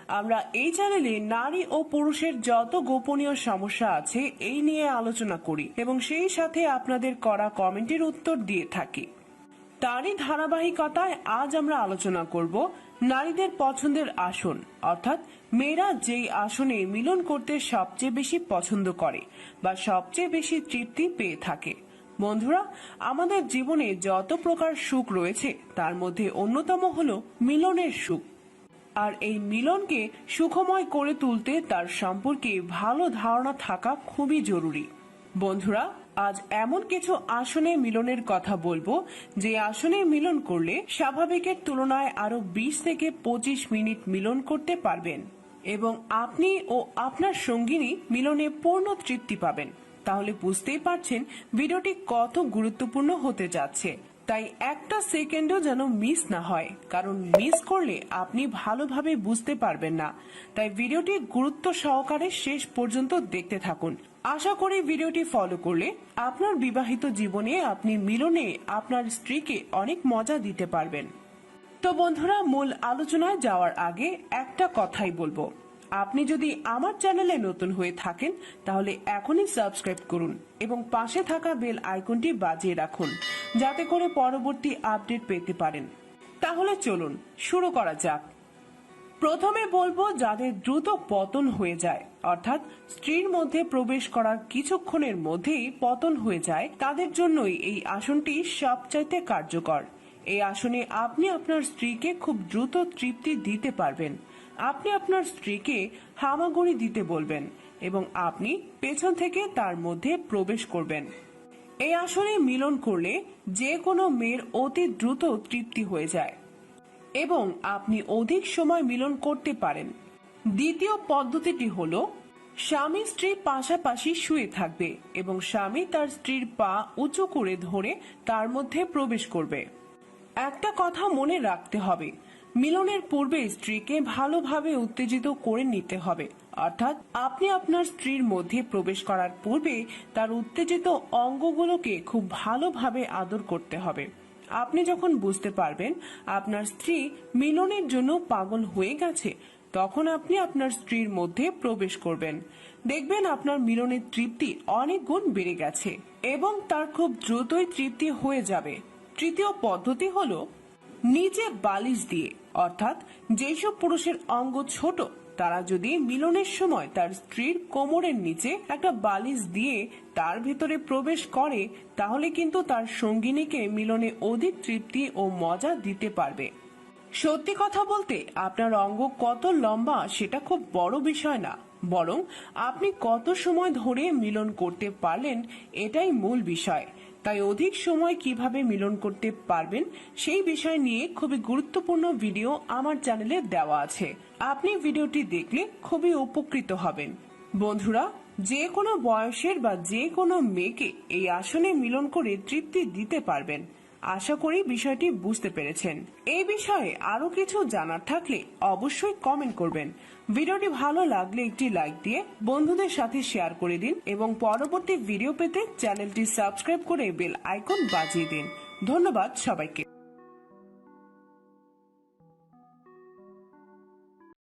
আমরা এই চ্যানেলে নারী ও পুরুষের যত গোপনীয় সমস্যা আছে এই নিয়ে আলোচনা করি এবং সেই সাথে আপনাদের করা কমেন্টের উত্তর দিয়ে থাকি। তারই ধারাবাহিকতায় আজ আমরা আলোচনা করব নারীদের পছন্দের আসন, অর্থাৎ মেয়েরা যেই আসনে মিলন করতে সবচেয়ে বেশি পছন্দ করে বা সবচেয়ে বেশি তৃপ্তি পেয়ে থাকে। বন্ধুরা, আমাদের জীবনে যত প্রকার সুখ রয়েছে তার মধ্যে অন্যতম হলো মিলনের সুখ। আর এই মিলনকে সুখময় করে তুলতে তার সম্পর্কে ভালো ধারণা থাকা খুবই জরুরি। বন্ধুরা, আজ এমন কিছু আসনে মিলনের কথা বলবো যে আসনে মিলন করলে স্বাভাবিকের তুলনায় আরো 20 থেকে 25 মিনিট মিলন করতে পারবেন এবং আপনি ও আপনার সঙ্গিনী মিলনে পূর্ণ তৃপ্তি পাবেন। তাহলে বুঝতেই পারছেন ভিডিওটি কত গুরুত্বপূর্ণ হতে যাচ্ছে। তাই একটা সেকেন্ডও যেন মিস না হয়, কারণ মিস করলে আপনি ভালোভাবে বুঝতে পারবেন না। তাই ভিডিওটি গুরুত্ব সহকারে শেষ পর্যন্ত দেখতে থাকুন। আশা করি ভিডিওটি ফলো করলে আপনার বিবাহিত জীবনে আপনি মিলনে আপনার স্ত্রীকে অনেক মজা দিতে পারবেন। তো বন্ধুরা, মূল আলোচনায় যাওয়ার আগে একটা কথাই বলবো, আপনি যদি আমার চ্যানেলে নতুন হয়ে থাকেন তাহলে এখনই সাবস্ক্রাইব করুন এবং পাশে থাকা বেল আইকনটি বাজিয়ে রাখুন যাতে করে পরবর্তী আপডেট পেতে পারেন। তাহলে চলুন শুরু করা যাক। প্রথমে বলবো যাদের দ্রুত পতন হয়ে যায়, অর্থাৎ স্ত্রীর মধ্যে প্রবেশ করার কিছুক্ষণের মধ্যেই পতন হয়ে যায়, তাদের জন্যই এই আসনটি সবচাইতে কার্যকর। এই আসনে আপনি আপনার স্ত্রীকে খুব দ্রুত তৃপ্তি দিতে পারবেন। আপনি আপনার স্ত্রীকে হামাগুড়ি দিতে বলবেন এবং আপনি পেছন থেকে তার মধ্যে প্রবেশ করবেন। এই আসনে মিলন করলে যে কোনো মেয়ের অতি দ্রুত তৃপ্তি হয়ে যায় এবং আপনি অধিক সময় মিলন করতে পারেন। দ্বিতীয় পদ্ধতিটি হলো স্বামী স্ত্রী পাশাপাশি শুয়ে থাকবে এবং স্বামী তার স্ত্রীর পা উঁচু করে ধরে তার মধ্যে প্রবেশ করবে। একটা কথা মনে রাখতে হবে, মিলনের পূর্বে স্ত্রীকে ভালোভাবে উত্তেজিত করে নিতে হবে, অর্থাৎ আপনি আপনার স্ত্রীর মধ্যে প্রবেশ করার পূর্বে তার উত্তেজিত অঙ্গগুলোকে খুব ভালোভাবে আদর করতে হবে। আপনি যখন বুঝতে পারবেন আপনার স্ত্রী মিলনের জন্য পাগল হয়ে গেছে, তখন আপনি আপনার স্ত্রীর মধ্যে প্রবেশ করবেন। দেখবেন আপনার মিলনের তৃপ্তি অনেক গুণ বেড়ে গেছে এবং তার খুব দ্রুতই তৃপ্তি হয়ে যাবে। তৃতীয় পদ্ধতি হলো নিচে বালিশ দিয়ে, অর্থাৎ যেসব পুরুষের অঙ্গ ছোট তারা যদি মিলনের সময় তার স্ত্রীর কোমরের নিচে একটা বালিশ দিয়ে তার ভেতরে প্রবেশ করে তাহলে কিন্তু তার সঙ্গিনীকে মিলনে অধিক তৃপ্তি ও মজা দিতে পারবে। সত্যি কথা বলতে আপনার অঙ্গ কত লম্বা সেটা খুব বড় বিষয় না, বরং আপনি কত সময় ধরে মিলন করতে পারলেন এটাই মূল বিষয়। তাই অধিক সময় কিভাবে মিলন করতে পারবেন সেই বিষয় নিয়ে খুবই গুরুত্বপূর্ণ ভিডিও আমার চ্যানেলে দেওয়া আছে, আপনি ভিডিওটি দেখলে খুবই উপকৃত হবেন। বন্ধুরা, যে কোনো বয়সের বা যে কোনো মেয়েকে এই আসনে মিলন করে তৃপ্তি দিতে পারবেন। আশা করি বিষয়টি বুঝতে পেরেছেন। এই বিষয়ে আরো কিছু জানার থাকলে অবশ্যই কমেন্ট করবেন। ভিডিওটি ভালো লাগলে একটি লাইক দিয়ে বন্ধুদের সাথে শেয়ার করে দিন এবং পরবর্তী ভিডিও পেতে চ্যানেলটি সাবস্ক্রাইব করে বেল আইকন বাজিয়ে দিন। ধন্যবাদ সবাইকে।